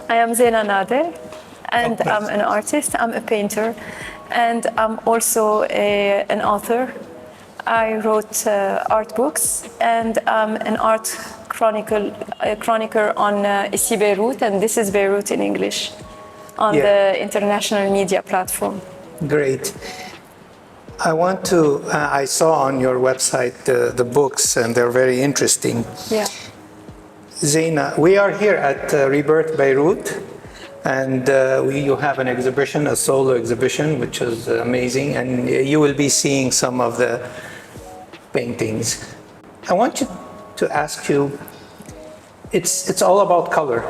I am Zeina Nader, and Okay. I'm an artist, I'm a painter, and I'm also an author. I wrote art books, and I'm an art chronicler on Ici Beirut, and This is Beirut in English, on Yeah. the international media platform. Great. I want to, I saw on your website the books, and they're very interesting. Yeah. Zeina, we are here at Rebirth, Beirut, and you have an exhibition, a solo exhibition, which is amazing, and you will be seeing some of the paintings. I want to ask you, it's all about color.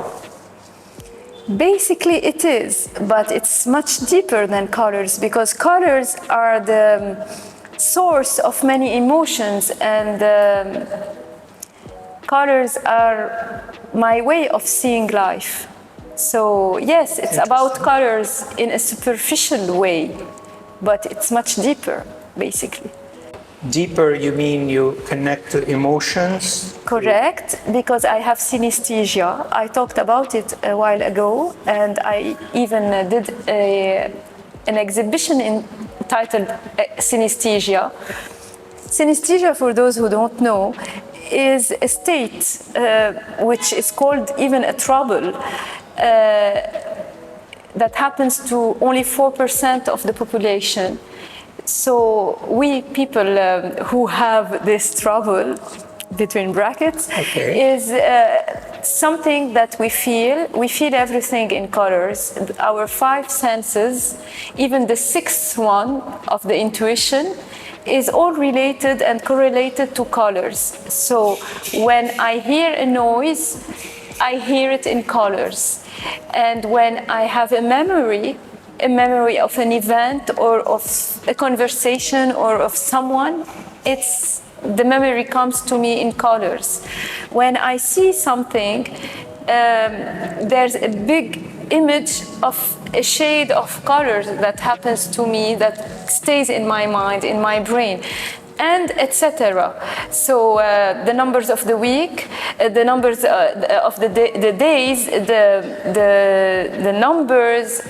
Basically it is, but it's much deeper than colors, because colors are the source of many emotions, and colors are my way of seeing life. So yes, it's about colors in a superficial way, but it's much deeper, basically. Deeper, you mean you connect to emotions? Correct, because I have synesthesia. I talked about it a while ago, and I even did an exhibition entitled Synesthesia. Synesthesia, for those who don't know, is a state which is called even a trouble that happens to only 4% of the population. So we people who have this trouble, between brackets, okay, is something that we feel. We feel everything in colors. Our five senses, even the sixth one of the intuition, is all related and correlated to colors. So when I hear a noise, I hear it in colors. And when I have a memory of an event or of a conversation or of someone, the memory comes to me in colors. When I see something, there's a big image of a shade of colors that happens to me that stays in my mind, in my brain, and etc. So the numbers of the week, the numbers of the days, the numbers,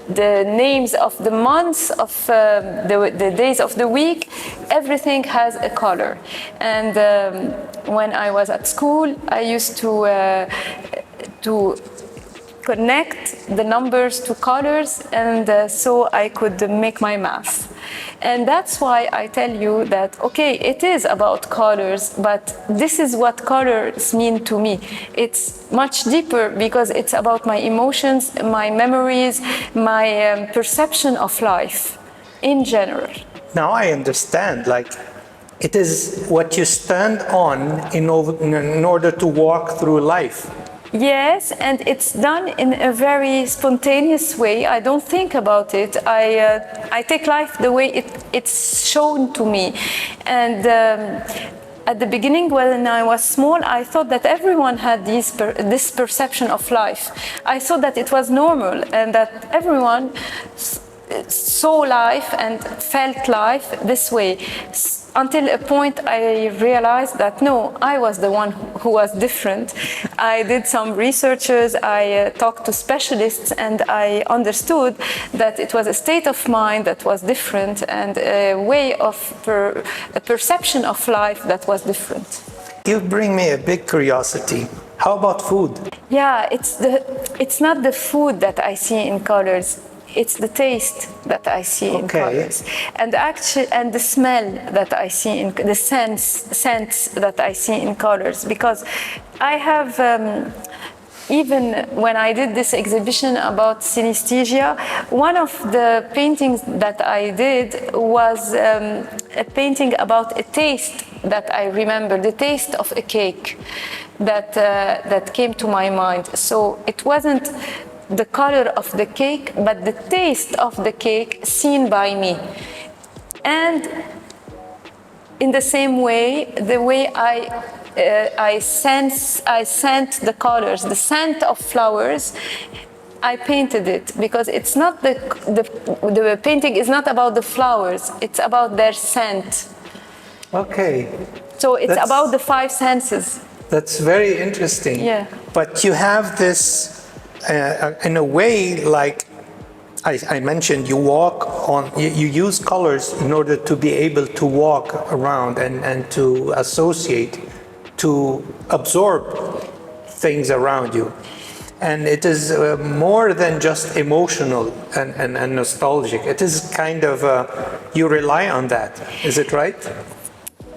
the names of the months, of the days of the week, everything has a color. And when I was at school, I used to connect the numbers to colors, and so I could make my math. And that's why I tell you that, okay, it is about colors, but this is what colors mean to me. It's much deeper because it's about my emotions, my memories, my perception of life in general. Now I understand, like, it is what you stand on in order to walk through life. Yes, and it's done in a very spontaneous way. I don't think about it. I take life the way it's shown to me. And at the beginning, when I was small, I thought that everyone had this perception of life. I thought that it was normal and that everyone saw life and felt life this way. Until a point I realized that no, I was the one who was different. I did some researches, I talked to specialists, and I understood that it was a state of mind that was different and a way of a perception of life that was different. You bring me a big curiosity. How about food? Yeah, it's not the food that I see in colors. It's the taste that I see in colors, and the smell that I see in the scents that I see in colors. Because I have, even when I did this exhibition about synesthesia, one of the paintings that I did was a painting about a taste that I remember, the taste of a cake that came to my mind. So it wasn't the color of the cake, but the taste of the cake seen by me. And in the same way, the way I scent the colors, the scent of flowers, I painted it, because it's not the painting is not about the flowers, it's about their scent. Okay. So it's about the five senses. That's very interesting. Yeah. But you have this, in a way, like I mentioned, you walk on, you use colors in order to be able to walk around and to associate, to absorb things around you. And it is more than just emotional and nostalgic. It is kind of, you rely on that. Is it right?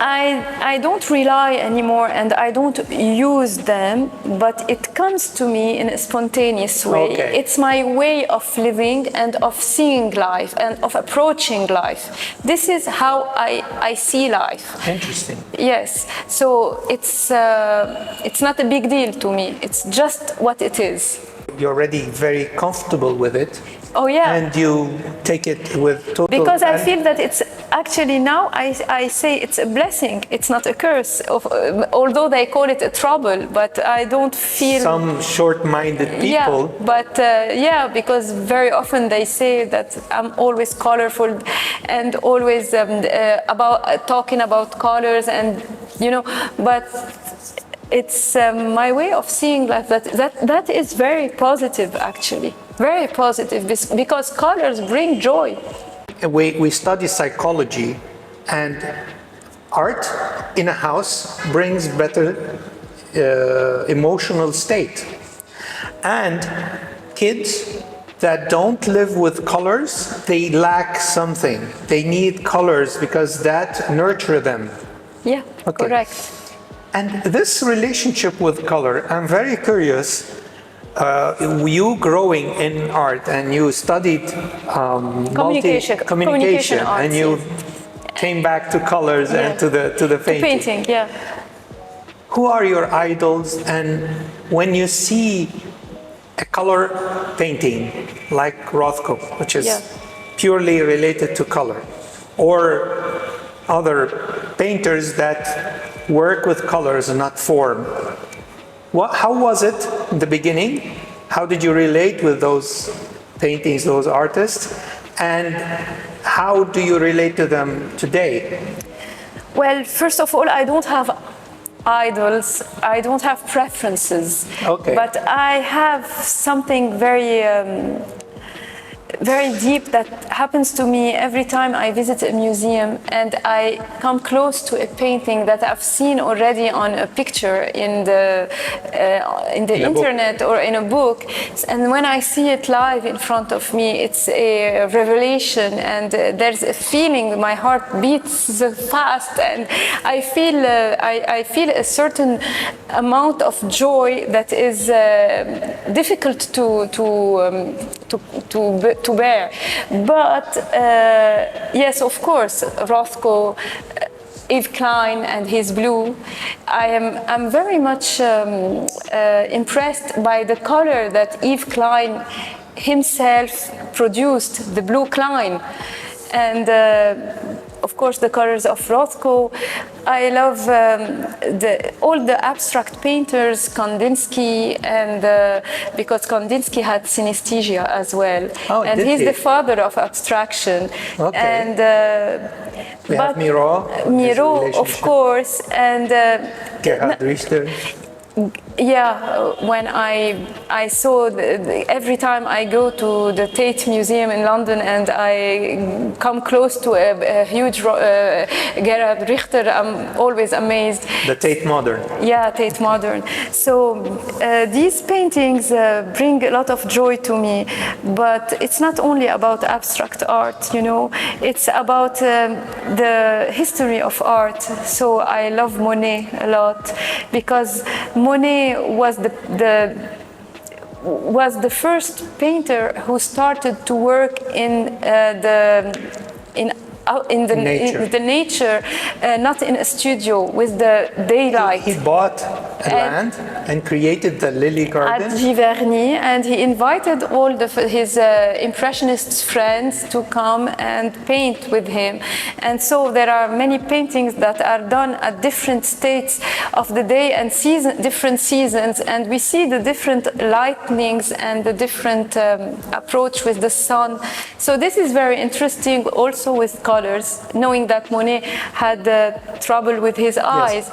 I don't rely anymore and I don't use them, but it comes to me in a spontaneous way. Okay. It's my way of living and of seeing life and of approaching life. This is how I see life. Interesting. Yes, so it's not a big deal to me. It's just what it is. You're already very comfortable with it. Oh yeah. And you take it with total... Because I feel that it's actually now I say it's a blessing. It's not a curse. Although they call it a trouble, but I don't feel... Some short-minded people... Yeah, but yeah, because very often they say that I'm always colorful and always about talking about colors and, you know, but... It's my way of seeing life that is very positive, actually. Very positive, because colors bring joy. We study psychology, and art in a house brings better emotional state. And kids that don't live with colors, they lack something. They need colors because that nurture them. Yeah, okay. Correct. And this relationship with color, I'm very curious. You growing in art and you studied communication arts, and you came back to colors and to the painting. Painting, yeah. Who are your idols? And when you see a color painting like Rothko, which is purely related to color, or other painters that work with colors and not form. How was it in the beginning? How did you relate with those paintings, those artists? And how do you relate to them today? Well, first of all, I don't have idols. I don't have preferences. Okay. But I have something very deep that happens to me every time I visit a museum and I come close to a painting that I've seen already on a picture in the internet or in a book, and when I see it live in front of me, it's a revelation, and there's a feeling. My heart beats fast, and I feel a certain amount of joy that is difficult to bear. But yes, of course, Rothko, Yves Klein and his blue, I'm very much impressed by the color that Yves Klein himself produced, the blue Klein. And of course, the colors of Rothko. I love all the abstract painters, Kandinsky, and because Kandinsky had synesthesia as well. Oh, and he's the father of abstraction. Okay. And we have Miro, of course, and Gerhard Richter. Yeah, when I saw every time I go to the Tate Museum in London and I come close to a huge Gerhard Richter, I'm always amazed. The Tate Modern. Yeah, Tate Modern. So these paintings bring a lot of joy to me, but it's not only about abstract art, you know, it's about the history of art. So I love Monet a lot because Monet was the first painter who started to work in the nature, not in a studio, with the daylight. He bought a land and created the lily garden at Giverny, and he invited all his impressionist friends to come and paint with him. And so there are many paintings that are done at different states of the day and different seasons, and we see the different lightnings and the different approach with the sun. So this is very interesting also with colors, knowing that Monet had trouble with his eyes.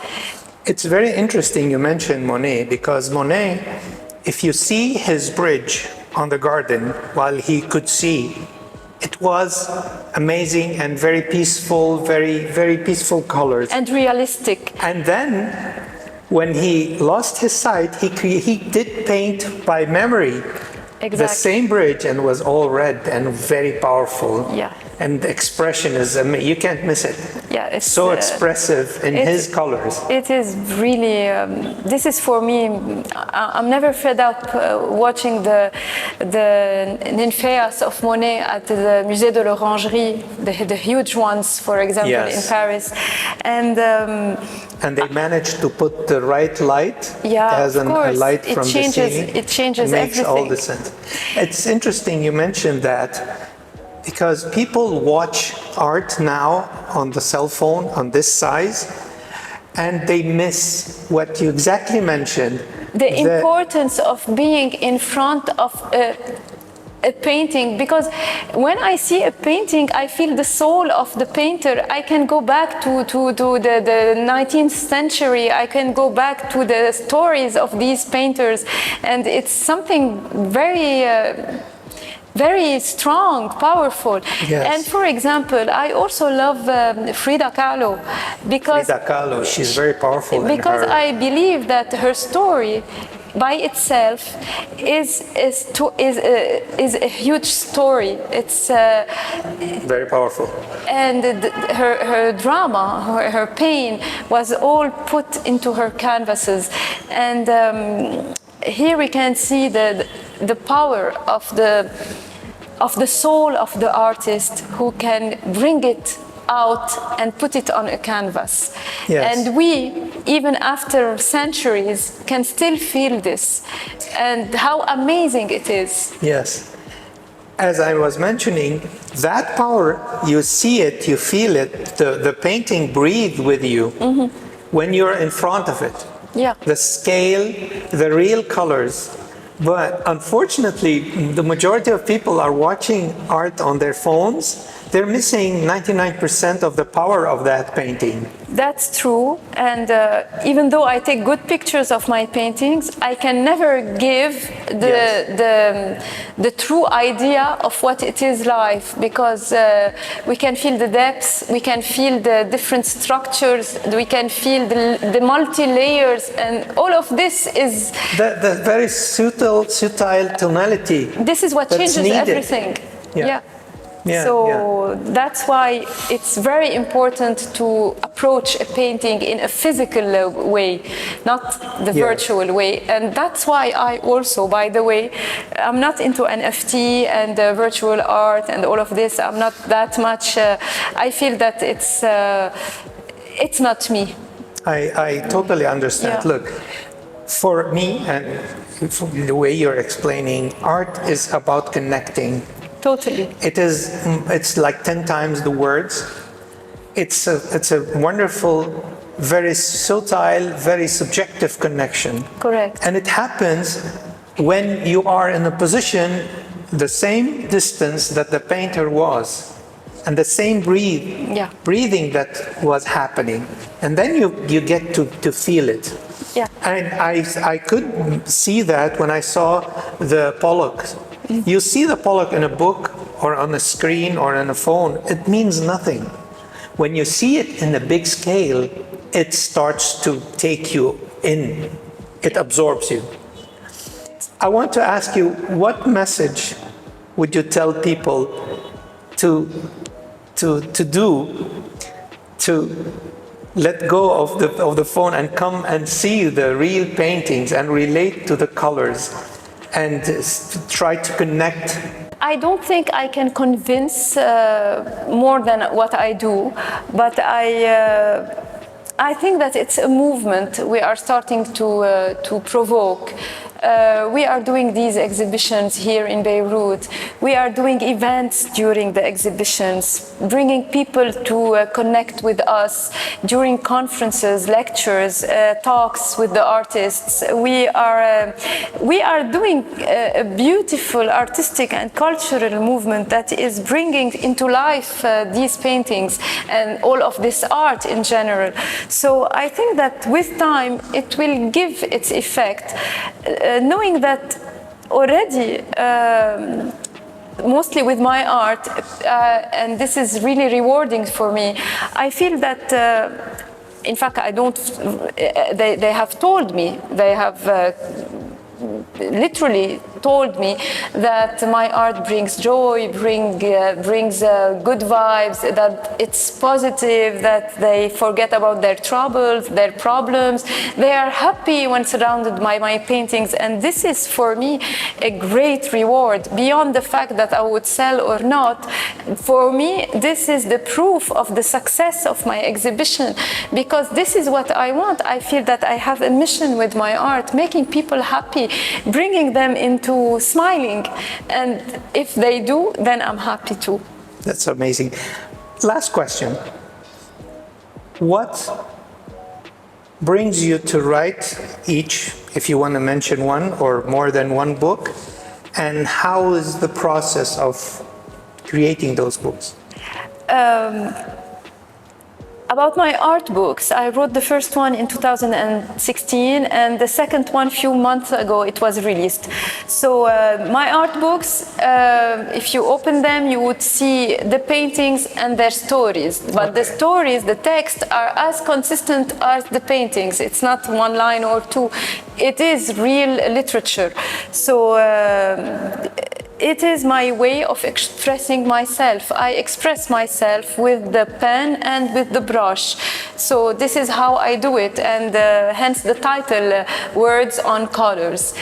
It's very interesting you mentioned Monet, because Monet, if you see his bridge on the garden while he could see, it was amazing and very peaceful, very peaceful colors. And realistic. And then when he lost his sight, he did paint by memory the same bridge, and was all red and very powerful. Yeah. And the expression is amazing. You can't miss it. Yeah, it's so expressive in his colors. It is really. This is for me. I'm never fed up watching the nymphaeas of Monet at the Musée de l'Orangerie, the huge ones, for example, in Paris, and they managed to put the right light as a light from the ceiling. It changes makes everything. All the sense. It's interesting you mentioned that, because people watch art now on the cell phone on this size, and they miss what you exactly mentioned. The importance of being in front of a painting, because when I see a painting, I feel the soul of the painter. I can go back to the 19th century. I can go back to the stories of these painters, and it's something very strong, powerful. Yes. And for example, I also love Frida Kahlo, because Frida Kahlo, she's very powerful. Because I believe that her story by itself is a huge story. It's very powerful. And her drama, her pain was all put into her canvases. And here we can see the power of the soul of the artist, who can bring it out and put it on a canvas. Yes. And we, even after centuries, can still feel this, and how amazing it is. Yes. As I was mentioning, that power, you see it, you feel it, the painting breathes with you when you're in front of it. Yeah. The scale, the real colors. But unfortunately, the majority of people are watching art on their phones. They're missing 99% of the power of that painting. That's true. And even though I take good pictures of my paintings, I can never give the true idea of what it is like, because we can feel the depths, we can feel the different structures, we can feel the multi-layers, and all of this is... The very subtle tonality. This is what changes everything. So that's why it's very important to approach a painting in a physical way, not the virtual way. And that's why I also, by the way, I'm not into NFT and virtual art and all of this. I'm not that much. I feel that it's not me. I totally understand. Look, for me, and the way you're explaining, art is about connecting. Totally. It's like 10 times the words. It's a wonderful, very subtle, very subjective connection. Correct. And it happens when you are in a position, the same distance that the painter was, and the same breathing that was happening. And then you get to feel it. Yeah. And I could see that when I saw the Pollock. You see the Pollock in a book or on a screen or on a phone, it means nothing. When you see it in a big scale, it starts to take you in. It absorbs you. I want to ask you, what message would you tell people to let go of the phone and come and see the real paintings and relate to the colors and try to connect? I don't think I can convince more than what I do, but I think that it's a movement we are starting to provoke. We are doing these exhibitions here in Beirut. We are doing events during the exhibitions, bringing people to connect with us during conferences, lectures, talks with the artists. We are doing a beautiful artistic and cultural movement that is bringing into life these paintings and all of this art in general. So I think that with time it will give its effect, knowing that already mostly with my art, and this is really rewarding for me. I feel that in fact I don't, they have told me, they have literally told me that my art brings joy, brings good vibes, that it's positive, that they forget about their troubles, their problems. They are happy when surrounded by my paintings, and this is for me a great reward beyond the fact that I would sell or not. For me, this is the proof of the success of my exhibition, because this is what I want. I feel that I have a mission with my art, making people happy, bringing them into smiling, and if they do, then I'm happy too. That's amazing. Last question. What brings you to write each, if you want to mention one or more than one book, and how is the process of creating those books? About my art books, I wrote the first one in 2016, and the second one a few months ago it was released. So my art books, if you open them, you would see the paintings and their stories. But the stories, the text, are as consistent as the paintings. It's not one line or two. It is real literature. So it is my way of expressing myself. I express myself with the pen and with the brush. So this is how I do it, and hence the title, Words on Colors.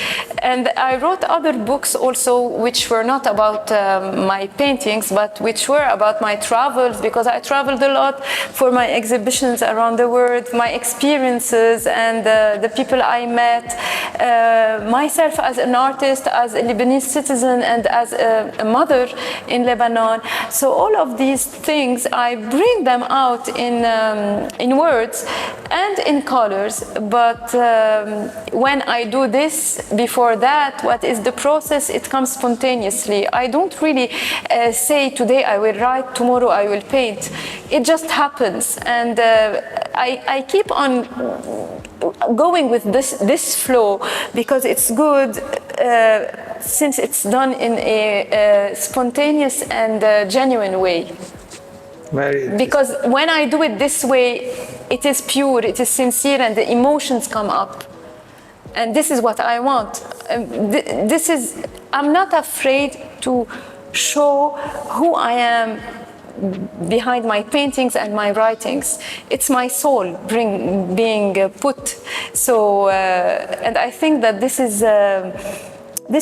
And I wrote other books also which were not about my paintings, but which were about my travels, because I traveled a lot for my exhibitions around the world, my experiences and the people I met, myself as an artist, as a Lebanese citizen, and as a mother in Lebanon. So all of these things, I bring them out in words and in colors. But when I do this, before that, what is the process? It comes spontaneously. I don't really say today I will write, tomorrow I will paint. It just happens, and I keep on going with this flow, because it's good since it's done in a spontaneous and genuine way. Because when I do it this way, it is pure, it is sincere, and the emotions come up. And this is what I want. I'm not afraid to show who I am behind my paintings and my writings. It's my soul being put. So, and I think that this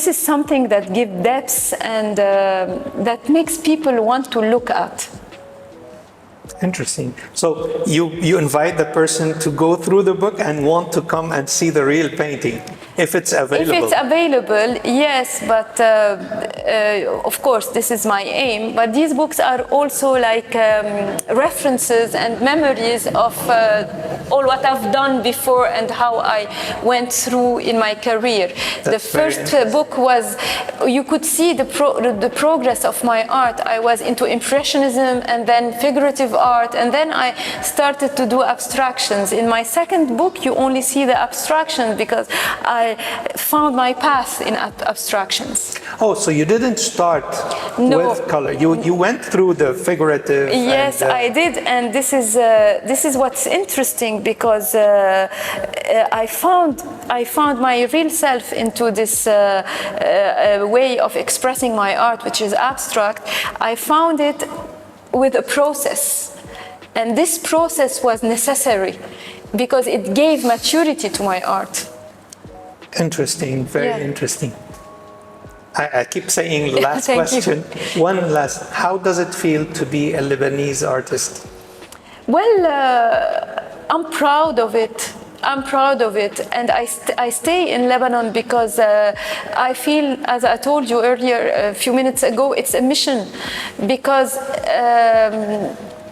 is something that gives depth and that makes people want to look at. Interesting. So you invite the person to go through the book and want to come and see the real painting, if it's available. If it's available, yes, but of course this is my aim. But these books are also like references and memories of all what I've done before and how I went through in my career. The first book was, you could see the progress of my art. I was into impressionism and then figurative art, and then I started to do abstractions. In my second book, you only see the abstractions because I found my path in abstractions. Oh, so you didn't start with color. You went through the figurative. Yes, I did, and this is what's interesting, because I found my real self into this way of expressing my art, which is abstract. I found it with a process, and this process was necessary because it gave maturity to my art. Interesting, very interesting. I keep saying last question. One last. How does it feel to be a Lebanese artist? Well, I'm proud of it. I'm proud of it, and I stay in Lebanon because I feel, as I told you earlier, a few minutes ago, it's a mission, because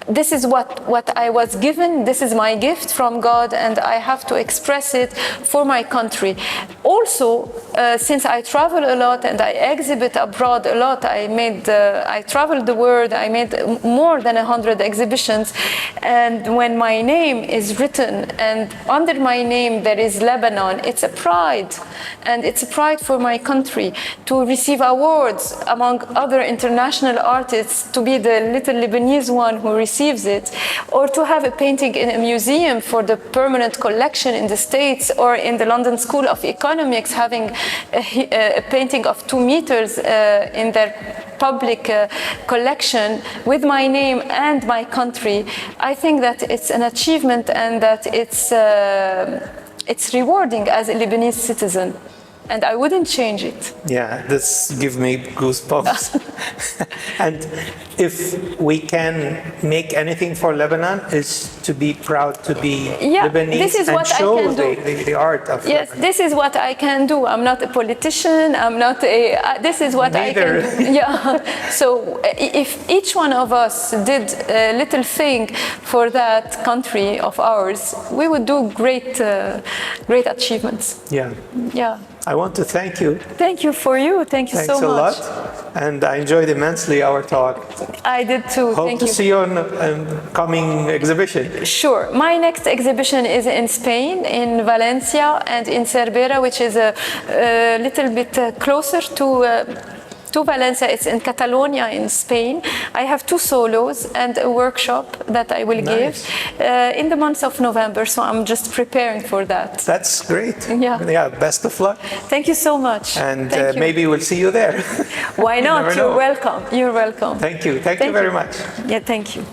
this is what I was given. This is my gift from God, and I have to express it for my country. Also, since I travel a lot and I exhibit abroad a lot, I traveled the world. I made more than 100 exhibitions, and when my name is written and under my name there is Lebanon, it's a pride, and it's a pride for my country to receive awards among other international artists, to be the little Lebanese one who receives it, or to have a painting in a museum for the permanent collection in the States, or in the London School of Economics having a painting of 2 meters in their public collection with my name and my country. I think that it's an achievement, and that it's rewarding as a Lebanese citizen, and I wouldn't change it. Yeah, this gives me goosebumps. And if we can make anything for Lebanon, is to be proud to be Lebanese, this is and what show I can do. the art of Yes, Lebanon. this is what I can do. I'm not a politician. I'm not a. This is what Neither. I can do. Yeah. So if each one of us did a little thing for that country of ours, we would do great achievements. Yeah. Yeah. I want to thank you. Thank you for you. Thank you Thanks so much. a lot. And I enjoyed immensely our talk. I did too. Hope Thank to you. see you on a coming exhibition. Sure. My next exhibition is in Spain, in Valencia, and in Cervera, which is a little bit closer to Valencia. It's in Catalonia, in Spain. I have 2 solos and a workshop that I will give in the month of November. So I'm just preparing for that. That's great. Yeah. Best of luck. Thank you so much. And Thank you. maybe we'll see you there. Why not? never You're know. welcome. You're welcome. Thank you. Thank you very much. Yeah, thank you.